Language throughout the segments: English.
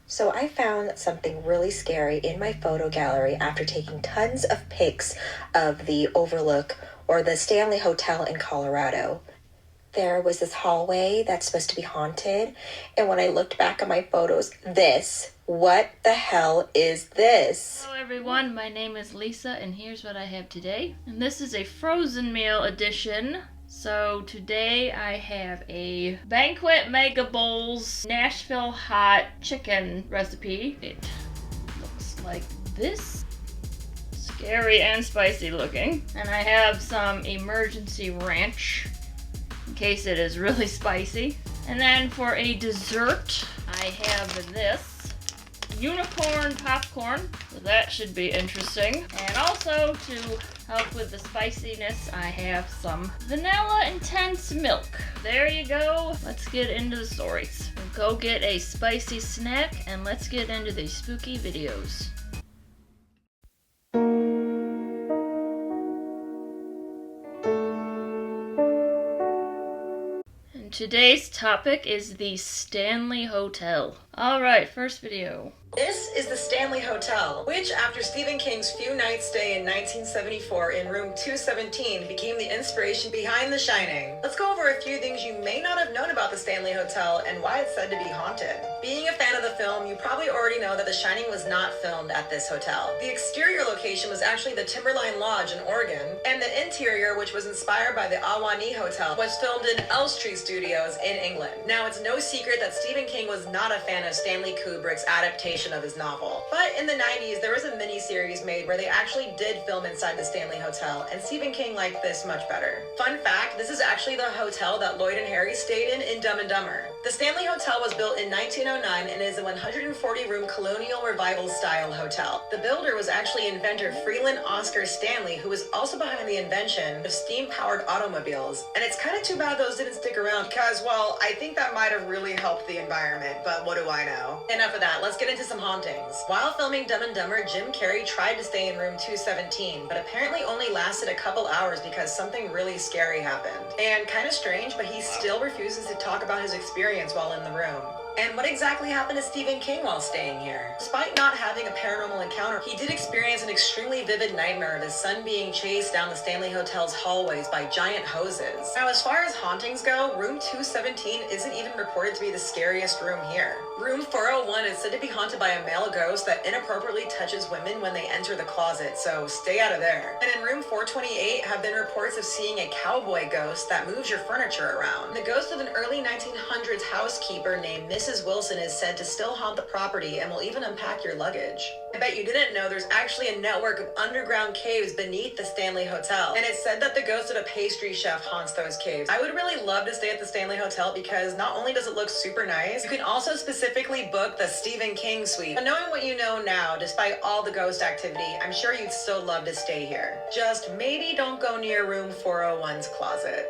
So I found something really scary in my photo gallery after taking tons of pics of the Overlook or the Stanley Hotel in Colorado. There was this hallway that's supposed to be haunted, and when I looked back at my photos, what the hell is this? Hello everyone, my name is Lisa and here's what I have today. And this is a frozen meal edition. So today I have a Banquet Mega Bowls Nashville Hot Chicken recipe. It looks like this. Scary and spicy looking. And I have some emergency ranch in case it is really spicy. And then for a dessert, I have this unicorn popcorn, so that should be interesting. And also to help with the spiciness, I have some vanilla intense milk. There you go. Let's get into the stories. We'll go get a spicy snack and let's get into these spooky videos. And today's topic is the Stanley Hotel. Alright, first video. This is the Stanley Hotel, which after Stephen King's few nights stay in 1974 in room 217 became the inspiration behind The Shining. Let's go over a few things you may not have known about the Stanley Hotel and why it's said to be haunted. Being a fan of the film, you probably already know that The Shining was not filmed at this hotel. The exterior location was actually the Timberline Lodge in Oregon, and the interior, which was inspired by the Ahwahnee Hotel, was filmed in Elstree Studios in England. Now, it's no secret that Stephen King was not a fan of Stanley Kubrick's adaptation of his novel. But in the 90s, there was a mini-series made where they actually did film inside the Stanley Hotel, and Stephen King liked this much better. Fun fact, this is actually the hotel that Lloyd and Harry stayed in Dumb and Dumber. The Stanley Hotel was built in 1909 and is a 140-room colonial revival-style hotel. The builder was actually inventor Freeland Oscar Stanley, who was also behind the invention of steam-powered automobiles. And it's kind of too bad those didn't stick around because, well, I think that might have really helped the environment, but what do I know? Enough of that, let's get into some hauntings. While filming Dumb and Dumber, Jim Carrey tried to stay in room 217, but apparently only lasted a couple hours because something really scary happened. And kind of strange, but he still refuses to talk about his experience while in the room. And what exactly happened to Stephen King while staying here? Despite not having a paranormal encounter, he did experience an extremely vivid nightmare of his son being chased down the Stanley Hotel's hallways by giant hoses. Now, as far as hauntings go, room 217 isn't even reported to be the scariest room here. Room 401 is said to be haunted by a male ghost that inappropriately touches women when they enter the closet, so stay out of there. And in room 428 have been reports of seeing a cowboy ghost that moves your furniture around. The ghost of an early 1900s housekeeper named Mrs. Wilson is said to still haunt the property and will even unpack your luggage. I bet you didn't know there's actually a network of underground caves beneath the Stanley Hotel, and it's said that the ghost of a pastry chef haunts those caves. I would really love to stay at the Stanley Hotel because not only does it look super nice, you can also specifically book the Stephen King suite. But knowing what you know now, despite all the ghost activity, I'm sure you'd still love to stay here. Just maybe don't go near room 401's closet.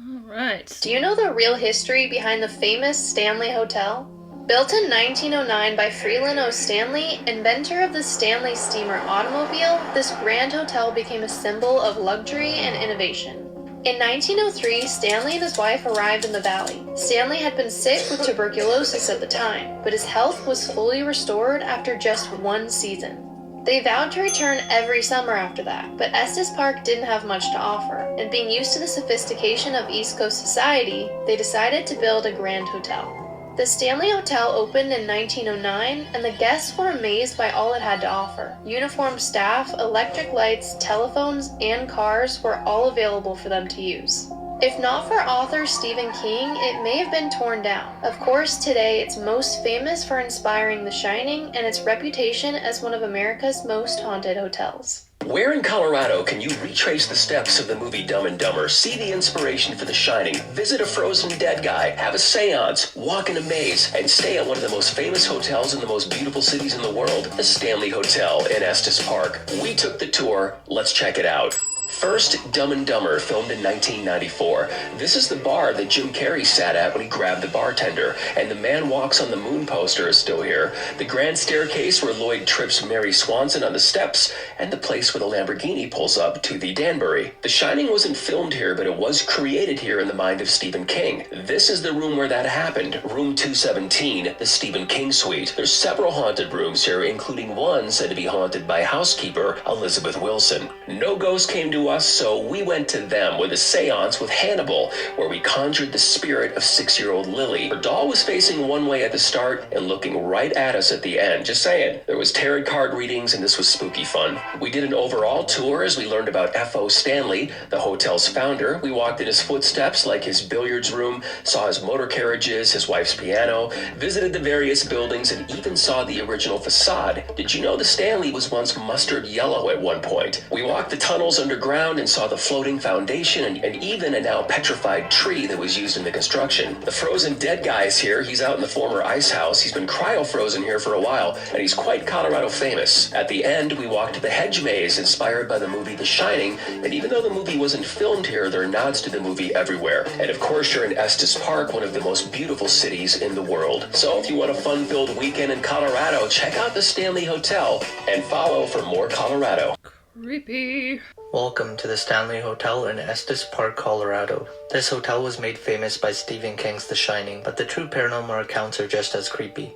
Alright. Do you know the real history behind the famous Stanley Hotel? Built in 1909 by Freeland O. Stanley, inventor of the Stanley steamer automobile, this grand hotel became a symbol of luxury and innovation. In 1903, Stanley and his wife arrived in the valley. Stanley had been sick with tuberculosis at the time, but his health was fully restored after just one season. They vowed to return every summer after that, but Estes Park didn't have much to offer, and being used to the sophistication of East Coast society, they decided to build a grand hotel. The Stanley Hotel opened in 1909, and the guests were amazed by all it had to offer. Uniformed staff, electric lights, telephones, and cars were all available for them to use. If not for author Stephen King, it may have been torn down. Of course, today it's most famous for inspiring The Shining and its reputation as one of America's most haunted hotels. Where in Colorado can you retrace the steps of the movie Dumb and Dumber, see the inspiration for The Shining, visit a frozen dead guy, have a seance, walk in a maze, and stay at one of the most famous hotels in the most beautiful cities in the world, the Stanley Hotel in Estes Park? We took the tour. Let's check it out. First, Dumb and Dumber, filmed in 1994. This is the bar that Jim Carrey sat at when he grabbed the bartender, and the Man Walks on the Moon poster is still here. The grand staircase where Lloyd trips Mary Swanson on the steps, and the place where the Lamborghini pulls up to the Danbury. The Shining wasn't filmed here, but it was created here in the mind of Stephen King. This is the room where that happened, room 217, the Stephen King suite. There's several haunted rooms here, including one said to be haunted by housekeeper Elizabeth Wilson. No ghost came to us, so we went to them with a seance with Hannibal, where we conjured the spirit of 6-year-old Lily. Her doll was facing one way at the start and looking right at us at the end. Just saying. There was tarot card readings, and this was spooky fun. We did an overall tour as we learned about F.O. Stanley, the hotel's founder. We walked in his footsteps, like his billiards room, saw his motor carriages, his wife's piano, visited the various buildings, and even saw the original facade. Did you know the Stanley was once mustard yellow at one point? We walked the tunnels underground and saw the floating foundation and even a now petrified tree that was used in the construction. The frozen dead guy is here. He's out in the former ice house. He's been cryo-frozen here for a while, and he's quite Colorado famous. At the end, we walked to the hedge maze inspired by the movie The Shining, and even though the movie wasn't filmed here, there are nods to the movie everywhere. And of course, you're in Estes Park, one of the most beautiful cities in the world. So if you want a fun-filled weekend in Colorado, check out the Stanley Hotel and follow for more Colorado. Creepy. Welcome to the Stanley Hotel in Estes Park, Colorado. This hotel was made famous by Stephen King's The Shining, but the true paranormal accounts are just as creepy.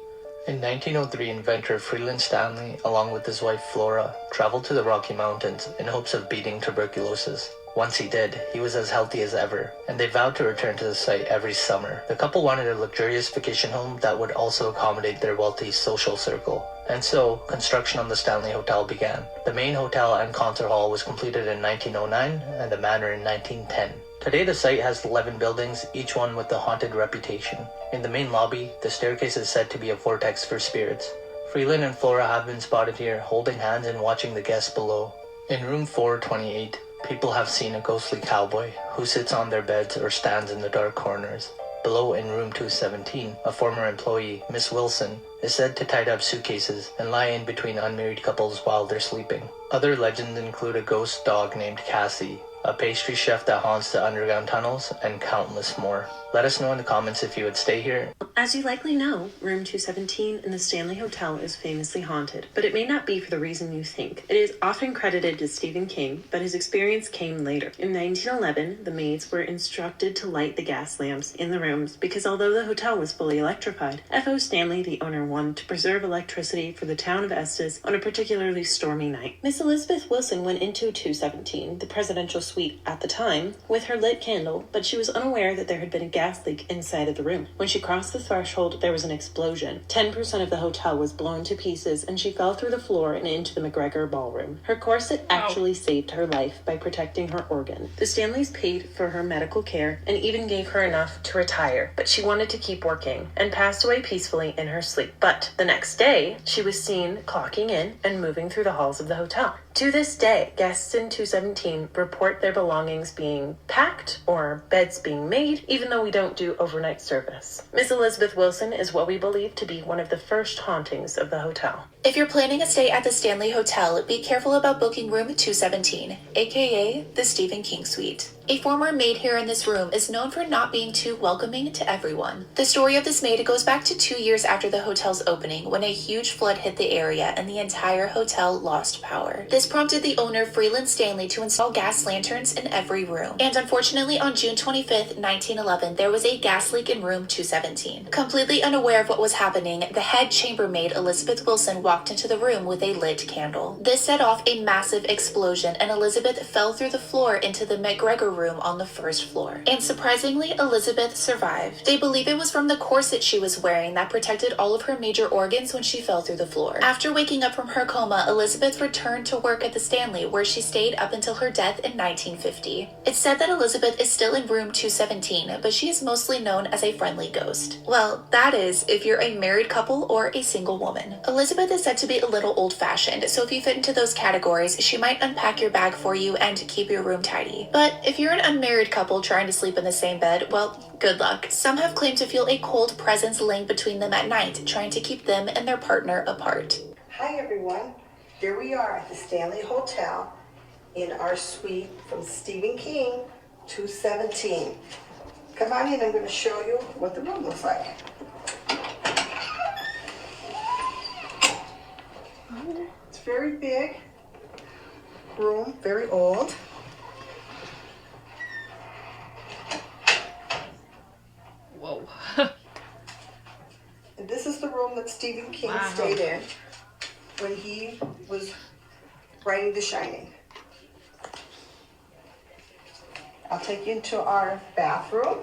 In 1903, inventor Freeland Stanley, along with his wife Flora, traveled to the Rocky Mountains in hopes of beating tuberculosis. Once he did, he was as healthy as ever, and they vowed to return to the site every summer. The couple wanted a luxurious vacation home that would also accommodate their wealthy social circle. And so, construction on the Stanley Hotel began. The main hotel and concert hall was completed in 1909, and the manor in 1910. Today the site has 11 buildings, each one with a haunted reputation. In the main lobby, the staircase is said to be a vortex for spirits. Freeland and Flora have been spotted here, holding hands and watching the guests below. In room 428, people have seen a ghostly cowboy who sits on their beds or stands in the dark corners. Below in room 217, a former employee, Miss Wilson, is said to tie up suitcases and lie in between unmarried couples while they're sleeping. Other legends include a ghost dog named Cassie, a pastry chef that haunts the underground tunnels, and countless more. Let us know in the comments if you would stay here. As you likely know, room 217 in the Stanley Hotel is famously haunted, but it may not be for the reason you think. It is often credited to Stephen King, but his experience came later. In 1911, the maids were instructed to light the gas lamps in the rooms because although the hotel was fully electrified, F.O. Stanley, the owner, wanted to preserve electricity for the town of Estes on a particularly stormy night. Miss Elizabeth Wilson went into 217, the presidential suite at the time, with her lit candle, but she was unaware that there had been a gas leak inside of the room. When she crossed the threshold, there was an explosion. 10% of the hotel was blown to pieces, and she fell through the floor and into the McGregor ballroom. Her corset actually saved her life by protecting her organ. The Stanleys paid for her medical care and even gave her enough to retire, but she wanted to keep working and passed away peacefully in her sleep. But the next day, she was seen clocking in and moving through the halls of the hotel. To this day, guests in 217 report their belongings being packed or beds being made, even though we don't do overnight service. Miss Elizabeth Wilson is what we believe to be one of the first hauntings of the hotel. If you're planning a stay at the Stanley Hotel, be careful about booking room 217, aka the Stephen King Suite. A former maid here in this room is known for not being too welcoming to everyone. The story of this maid goes back to 2 years after the hotel's opening when a huge flood hit the area and the entire hotel lost power. This prompted the owner Freeland Stanley to install gas lanterns in every room. And unfortunately on June 25th, 1911, there was a gas leak in room 217. Completely unaware of what was happening, the head chambermaid Elizabeth Wilson walked into the room with a lit candle. This set off a massive explosion and Elizabeth fell through the floor into the McGregor room on the first floor. And surprisingly, Elizabeth survived. They believe it was from the corset she was wearing that protected all of her major organs when she fell through the floor. After waking up from her coma, Elizabeth returned to work at the Stanley, where she stayed up until her death in 1950. It's said that Elizabeth is still in room 217, but she is mostly known as a friendly ghost. Well, that is, if you're a married couple or a single woman. Elizabeth is said to be a little old-fashioned, so if you fit into those categories, she might unpack your bag for you and keep your room tidy. But if you're an unmarried couple trying to sleep in the same bed, well, good luck. Some have claimed to feel a cold presence laying between them at night, trying to keep them and their partner apart. Hi everyone, here we are at the Stanley Hotel in our suite from Stephen King, 217. Come on in, I'm going to show you what the room looks like. It's very big room, very old. Whoa. And this is the room that Stephen King stayed in when he was writing The Shining. I'll take you into our bathroom.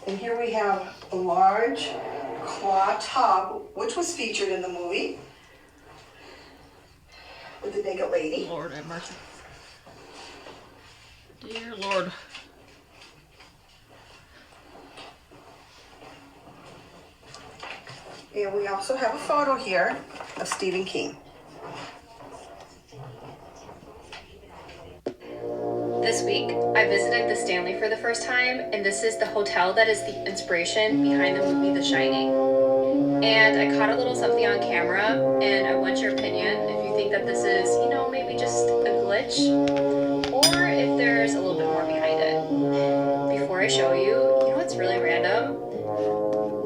And here we have a large claw tub, which was featured in the movie with the naked lady. Lord have mercy. Dear Lord. And we also have a photo here of Stephen King. This week, I visited the Stanley for the first time, and this is the hotel that is the inspiration behind the movie The Shining. And I caught a little something on camera, and I want your opinion if you think that this is, maybe just a glitch, or if there's a little bit more behind it. Before I show you, what's really random?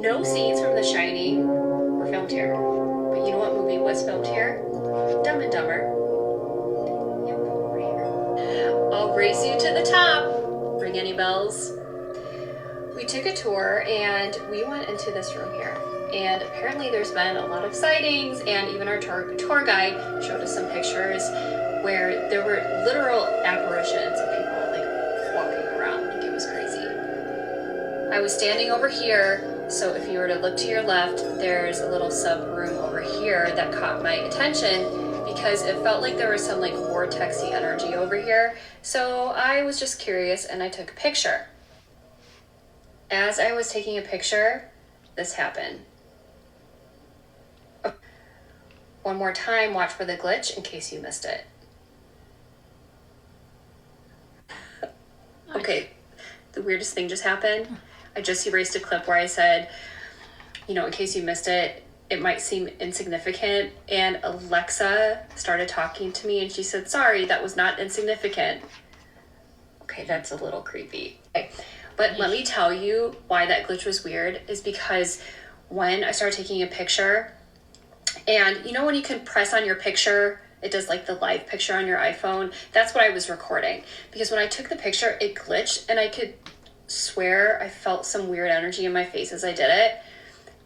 No scenes from The Shining were filmed here. But you know what movie was filmed here? Dumb and Dumber. I'll race you to the top. Ring any bells? We took a tour and we went into this room here. And apparently there's been a lot of sightings, and even our tour guide showed us some pictures where there were literal apparitions of people walking around. It was crazy. I was standing over here, so if you were to look to your left, there's a little sub room over here that caught my attention, because it felt like there was some vortexy energy over here. So I was just curious and I took a picture. As I was taking a picture, this happened. One more time, watch for the glitch in case you missed it. Okay, the weirdest thing just happened. I just erased a clip where I said, in case you missed it, it might seem insignificant, and Alexa started talking to me and she said, sorry, that was not insignificant. Okay, that's a little creepy. Okay. But let me tell you why that glitch was weird, is because when I started taking a picture, and when you can press on your picture, it does the live picture on your iPhone, that's what I was recording. Because when I took the picture, it glitched, and I could swear I felt some weird energy in my face as I did it.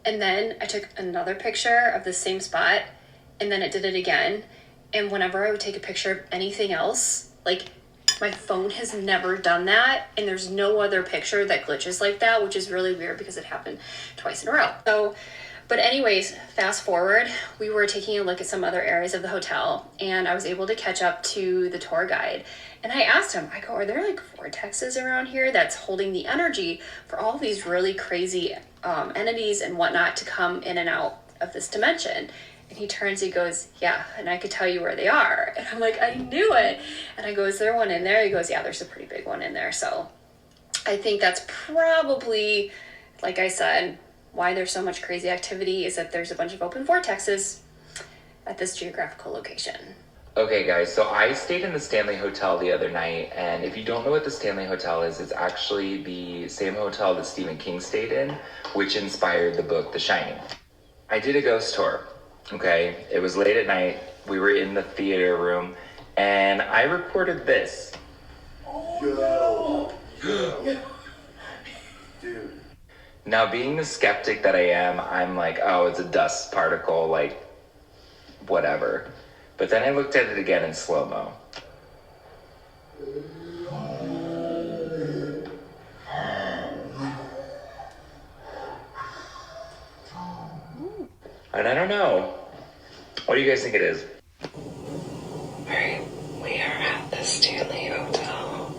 And then I took another picture of the same spot, and then it did it again. And whenever I would take a picture of anything else, my phone has never done that, and there's no other picture that glitches like that, which is really weird because it happened twice in a row. So, but anyways, fast forward, we were taking a look at some other areas of the hotel, and I was able to catch up to the tour guide. And I asked him, I go, are there vortexes around here that's holding the energy for all these really crazy entities and whatnot to come in and out of this dimension? And he turns, he goes, yeah, and I could tell you where they are. And I'm like, I knew it. And I go, is there one in there? He goes, yeah, there's a pretty big one in there. So I think that's probably, like I said, why there's so much crazy activity, is that there's a bunch of open vortexes at this geographical location. Okay guys, so I stayed in the Stanley Hotel the other night, and if you don't know what the Stanley Hotel is, it's actually the same hotel that Stephen King stayed in, which inspired the book The Shining. I did a ghost tour, okay? It was late at night, we were in the theater room, and I recorded this. Oh no! Dude. Now, being the skeptic that I am, I'm like, oh, it's a dust particle, whatever. But then I looked at it again in slow-mo. And I don't know. What do you guys think it is? Alright, we are at the Stanley Hotel.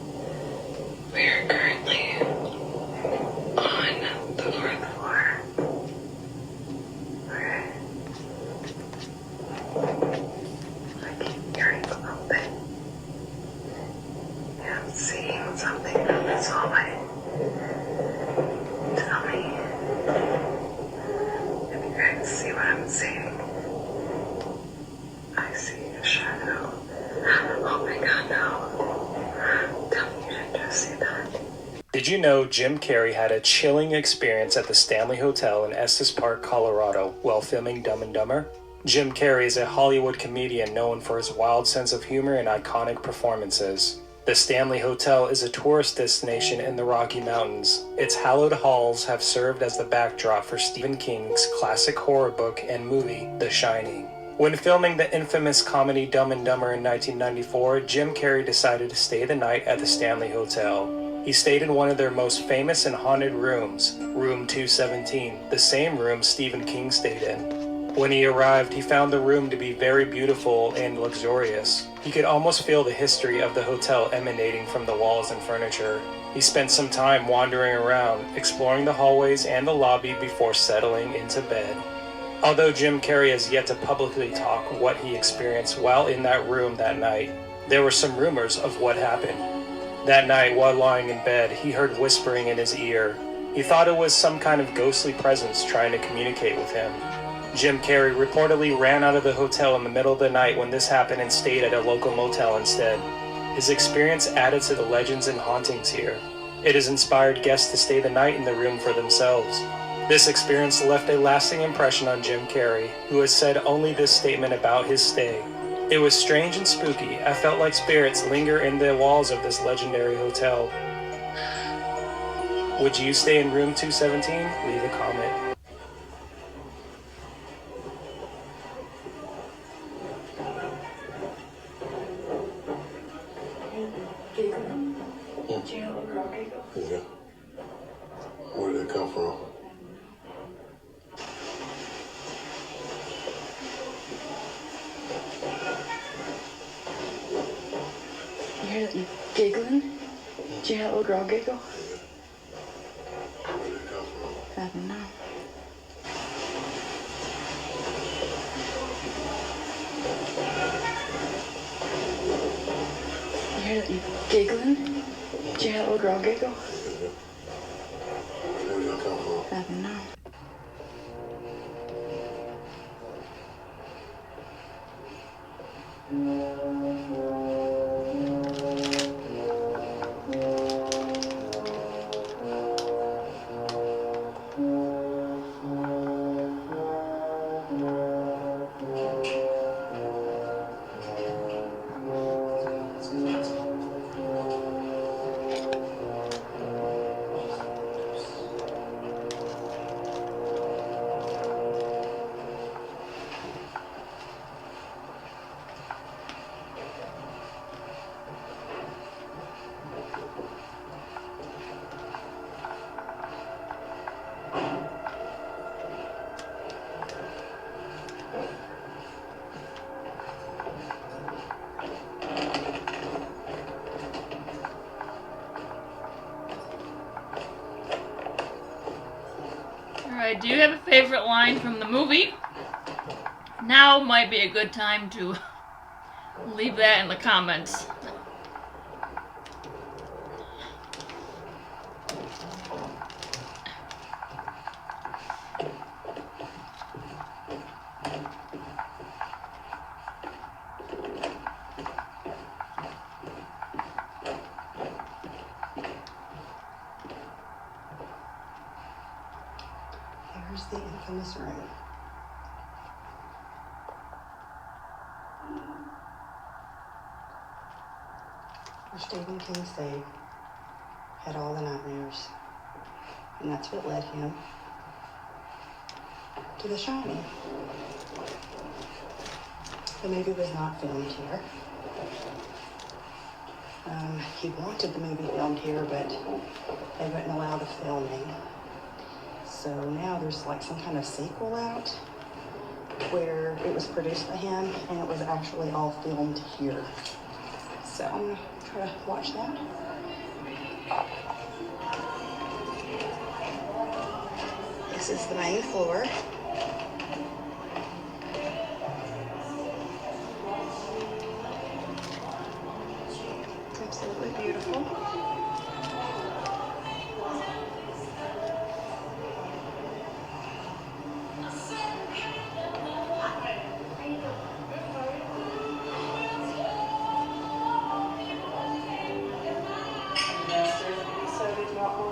We are currently on the 4th floor. Okay. I keep hearing something. Yeah, I'm seeing something from this hallway. Tell me if you guys see what I'm seeing. I see a shadow Did you know Jim Carrey had a chilling experience at the Stanley Hotel in Estes Park, Colorado, while filming Dumb and Dumber? Jim Carrey is a Hollywood comedian known for his wild sense of humor and iconic performances. The Stanley Hotel is a tourist destination in the Rocky Mountains. Its hallowed halls have served as the backdrop for Stephen King's classic horror book and movie, The Shining. When filming the infamous comedy Dumb and Dumber in 1994, Jim Carrey decided to stay the night at the Stanley Hotel. He stayed in one of their most famous and haunted rooms, Room 217, the same room Stephen King stayed in. When he arrived, he found the room to be very beautiful and luxurious. He could almost feel the history of the hotel emanating from the walls and furniture. He spent some time wandering around, exploring the hallways and the lobby before settling into bed. Although Jim Carrey has yet to publicly talk what he experienced while in that room that night, there were some rumors of what happened. That night, while lying in bed, he heard whispering in his ear. He thought it was some kind of ghostly presence trying to communicate with him. Jim Carrey reportedly ran out of the hotel in the middle of the night when this happened and stayed at a local motel instead. His experience added to the legends and hauntings here. It has inspired guests to stay the night in the room for themselves. This experience left a lasting impression on Jim Carrey, who has said only this statement about his stay. It was strange and spooky. I felt like spirits linger in the walls of this legendary hotel. Would you stay in room 217? Leave a comment. Yeah. Where did it come from? You hear that giggling? Did you hear that little girl giggle? Where did it come from? I don't know. You hear that giggling? Did you hear that little girl giggle? Where did it come from? I don't know. Alright, do you have a favorite line from the movie? Now might be a good time to leave that in the comments. Here's the infamous room. Where Stephen King stayed, had all the nightmares, and that's what led him to The Shining. The movie was not filmed here. He wanted the movie filmed here, but they wouldn't allow the filming. So now there's like some kind of sequel out where it was produced by him and it was actually all filmed here. So I'm gonna try to watch that. This is the main floor. Absolutely beautiful. So did you want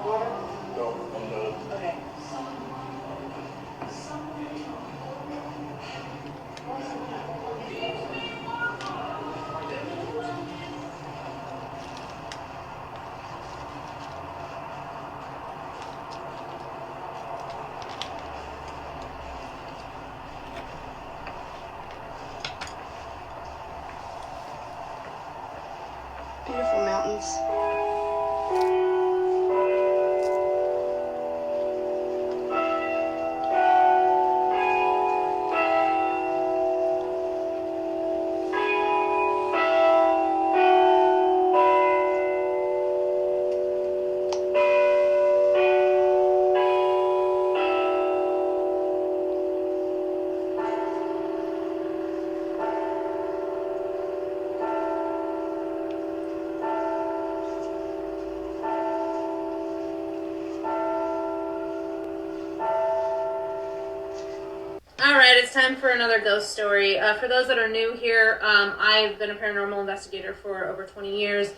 All right, it's time for another ghost story. For those that are new here, I've been a paranormal investigator for over 20 years,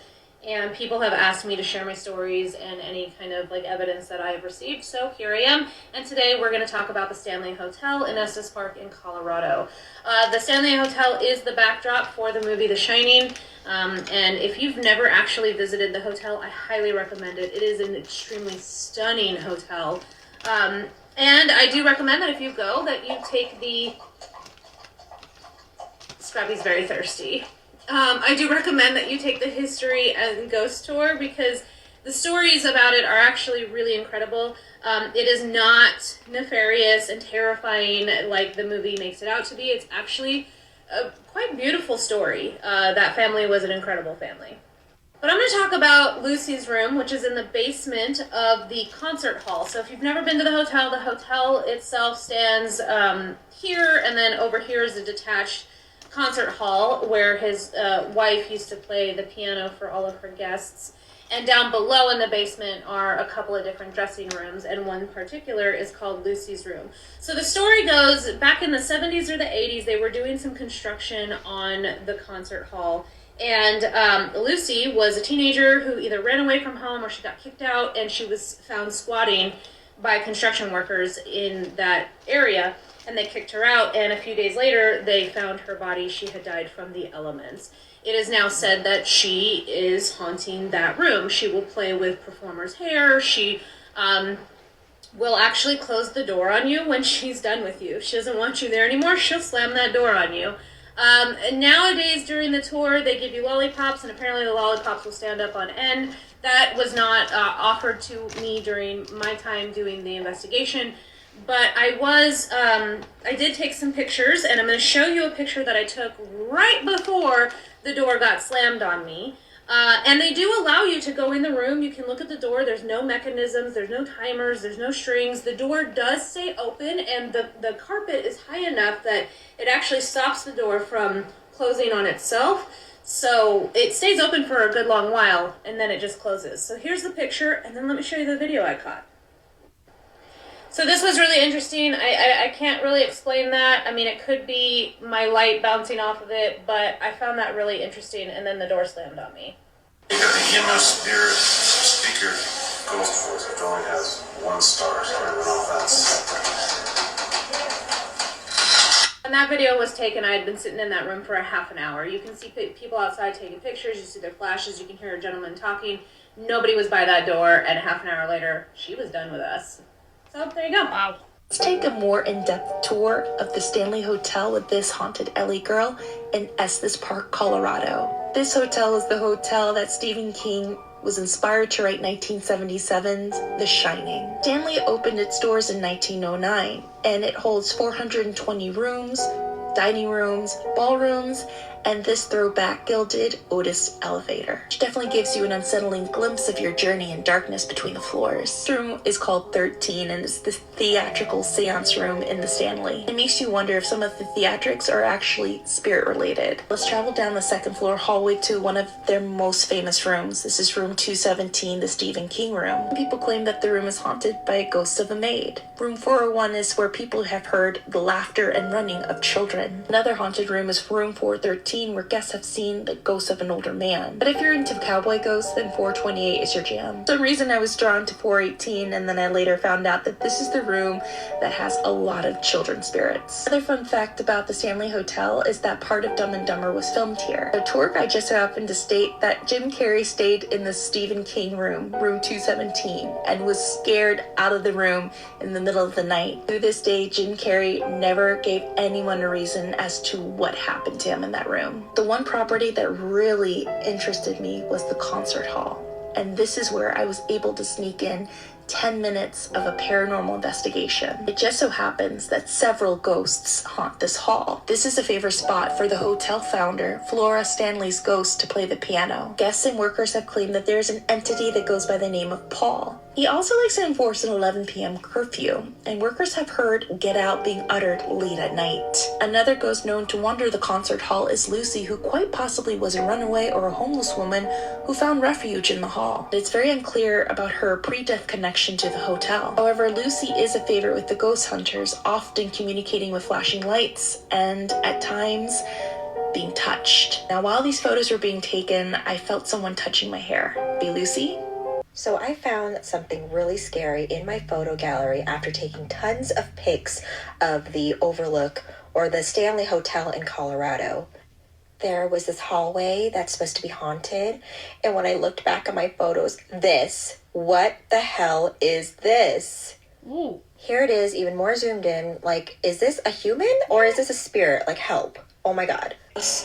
and people have asked me to share my stories and any kind of like evidence that I have received. So here I am, and today we're going to talk about the Stanley Hotel in Estes Park in Colorado. The Stanley Hotel is the backdrop for the movie The Shining, and if you've never actually visited the hotel, I highly recommend it. It is an extremely stunning hotel. And I do recommend that if you go, that you take the... Scrappy's very thirsty. I do recommend that you take the history and ghost tour because the stories about it are actually really incredible. It is not nefarious and terrifying like the movie makes it out to be. It's actually a quite beautiful story. That family was an incredible family. But I'm going to talk about Lucy's room, which is in the basement of the concert hall. So if you've never been to the hotel itself stands here, and then over here is a detached concert hall where his wife used to play the piano for all of her guests. And down below in the basement are a couple of different dressing rooms, and one in particular is called Lucy's room. So the story goes, back in the 70s or the 80s, they were doing some construction on the concert hall. And Lucy was a teenager who either ran away from home or she got kicked out, and she was found squatting by construction workers in that area, and they kicked her out, and a few days later they found her body. She had died from the elements. It is now said that she is haunting that room. She will play with performers' hair. She will actually close the door on you when she's done with you. If she doesn't want you there anymore, she'll slam that door on you. And nowadays during the tour they give you lollipops, and apparently the lollipops will stand up on end. That was not offered to me during my time doing the investigation, but I did take some pictures, and I'm going to show you a picture that I took right before the door got slammed on me. And they do allow you to go in the room. You can look at the door. There's no mechanisms, there's no timers, there's no strings. The door does stay open, and the carpet is high enough that it actually stops the door from closing on itself. So it stays open for a good long while, and then it just closes. So here's the picture, and then let me show you the video I caught. So this was really interesting. I can't really explain that. I mean, it could be my light bouncing off of it, but I found that really interesting, and then the door slammed on me. You got the EMF spirit speaker ghost voice, which only has 1 star, so everyone off that's... When that video was taken, I had been sitting in that room for a half an hour. You can see people outside taking pictures, you see their flashes, you can hear a gentleman talking. Nobody was by that door, and a half an hour later, she was done with us. So there you go. Wow. Let's take a more in-depth tour of the Stanley Hotel with this haunted Ellie girl in Estes Park, Colorado. This hotel is the hotel that Stephen King was inspired to write 1977's The Shining. Stanley opened its doors in 1909, and it holds 420 rooms, dining rooms, ballrooms, and this throwback gilded Otis elevator, which definitely gives you an unsettling glimpse of your journey in darkness between the floors. This room is called 13, and it's the theatrical seance room in the Stanley. It makes you wonder if some of the theatrics are actually spirit related. Let's travel down the second floor hallway to one of their most famous rooms. This is room 217, the Stephen King room. People claim that the room is haunted by a ghost of a maid. Room 401 is where people have heard the laughter and running of children. Another haunted room is room 413, where guests have seen the ghost of an older man. But if you're into cowboy ghosts, then 428 is your jam. For some reason I was drawn to 418, and then I later found out that this is the room that has a lot of children spirits. Another fun fact about the Stanley Hotel is that part of Dumb and Dumber was filmed here. The tour guide just happened to state that Jim Carrey stayed in the Stephen King room, room 217, and was scared out of the room in the middle of the night. To this day, Jim Carrey never gave anyone a reason as to what happened to him in that room. The one property that really interested me was the concert hall, and this is where I was able to sneak in 10 minutes of a paranormal investigation. It just so happens that several ghosts haunt this hall. This is a favorite spot for the hotel founder, Flora Stanley's ghost, to play the piano. Guests and workers have claimed that there's an entity that goes by the name of Paul. He also likes to enforce an 11 p.m. curfew, and workers have heard "get out" being uttered late at night. Another ghost known to wander the concert hall is Lucy, who quite possibly was a runaway or a homeless woman who found refuge in the hall. It's very unclear about her pre-death connection to the hotel. However, Lucy is a favorite with the ghost hunters, often communicating with flashing lights, and at times being touched. Now, while these photos were being taken, I felt someone touching my hair. Be Lucy? So I found something really scary in my photo gallery after taking tons of pics of the Overlook or the Stanley Hotel in Colorado. There was this hallway that's supposed to be haunted, and when I looked back at my photos, what the hell is this? Ooh. Here it is, even more zoomed in. Like, is this a human or is this a spirit? Like, help. Oh my god. This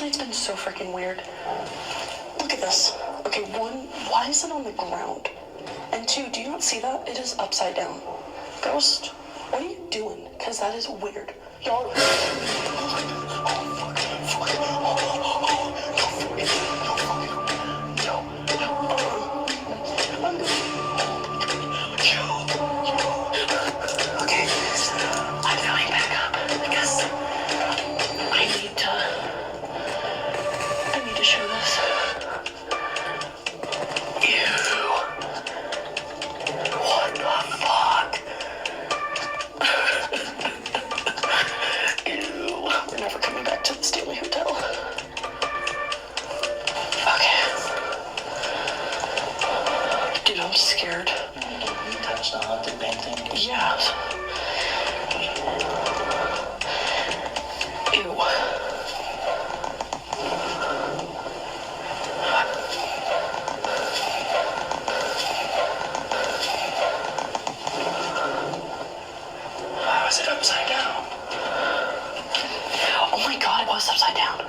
night's been so freaking weird. Look at this. Okay, one, why is it on the ground? And two, do you not see that? It is upside down. Ghost, what are you doing? Because that is weird. Y'all... Okay, I'm going back up because I need to show this. Ew. What the fuck? Ew. We're never coming back to the Stanley Hotel. Okay. Dude, I'm scared. You touched the haunted painting? Yeah. Ew. How is it upside down? Oh my god, it was upside down.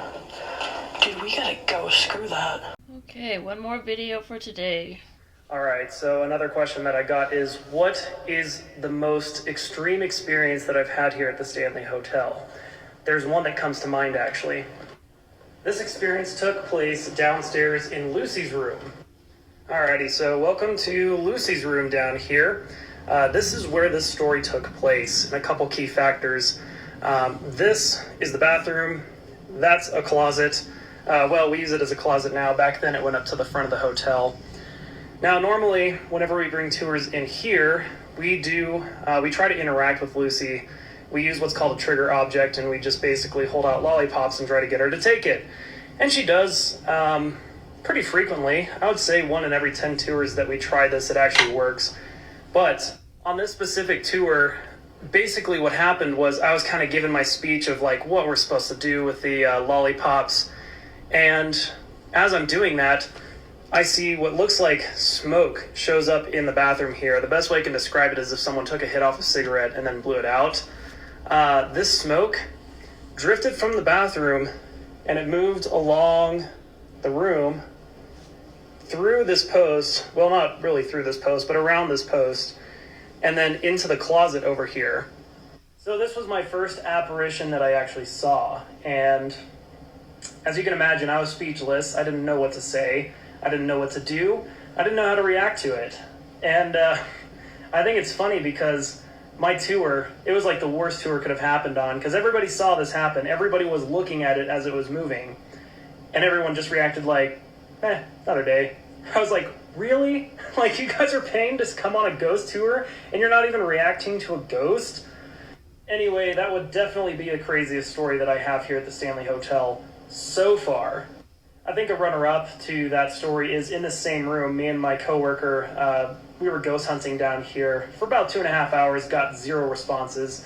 Dude, we gotta go. Screw that. Okay, one more video for today. Alright, so another question that I got is, what is the most extreme experience that I've had here at the Stanley Hotel? There's one that comes to mind, actually. This experience took place downstairs in Lucy's room. Alrighty, so welcome to Lucy's room down here. This is where this story took place, and a couple key factors. This is the bathroom. That's a closet. Well, we use it as a closet now. Back then it went up to the front of the hotel. Now, normally, whenever we bring tours in here, we try to interact with Lucy. We use what's called a trigger object, and we just basically hold out lollipops and try to get her to take it. And she does pretty frequently. I would say 1 in every 10 tours that we try this, it actually works. But on this specific tour, basically what happened was I was kind of given my speech of like what we're supposed to do with the lollipops. And as I'm doing that, I see what looks like smoke shows up in the bathroom here. The best way I can describe it is if someone took a hit off a cigarette and then blew it out. This smoke drifted from the bathroom and it moved along the room through this post. Well, not really through this post, but around this post, and then into the closet over here. So this was my first apparition that I actually saw. And as you can imagine, I was speechless. I didn't know what to say. I didn't know what to do. I didn't know how to react to it. And I think it's funny because my tour, it was like the worst tour could have happened on, because everybody saw this happen. Everybody was looking at it as it was moving. And everyone just reacted like, another day. I was like, really? Like, you guys are paying to come on a ghost tour and you're not even reacting to a ghost? Anyway, that would definitely be the craziest story that I have here at the Stanley Hotel so far. I think a runner-up to that story is in the same room. Me and my coworker, we were ghost hunting down here for about 2.5 hours, got 0 responses.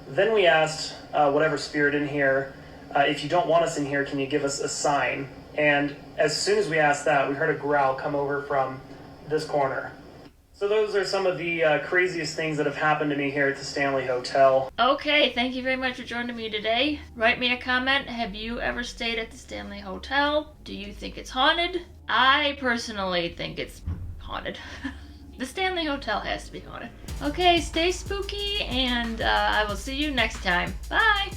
Then we asked whatever spirit in here, if you don't want us in here, can you give us a sign? And as soon as we asked that, we heard a growl come over from this corner. So those are some of the craziest things that have happened to me here at the Stanley Hotel. Okay, thank you very much for joining me today. Write me a comment. Have you ever stayed at the Stanley Hotel? Do you think it's haunted? I personally think it's haunted. The Stanley Hotel has to be haunted. Okay, stay spooky, and I will see you next time. Bye!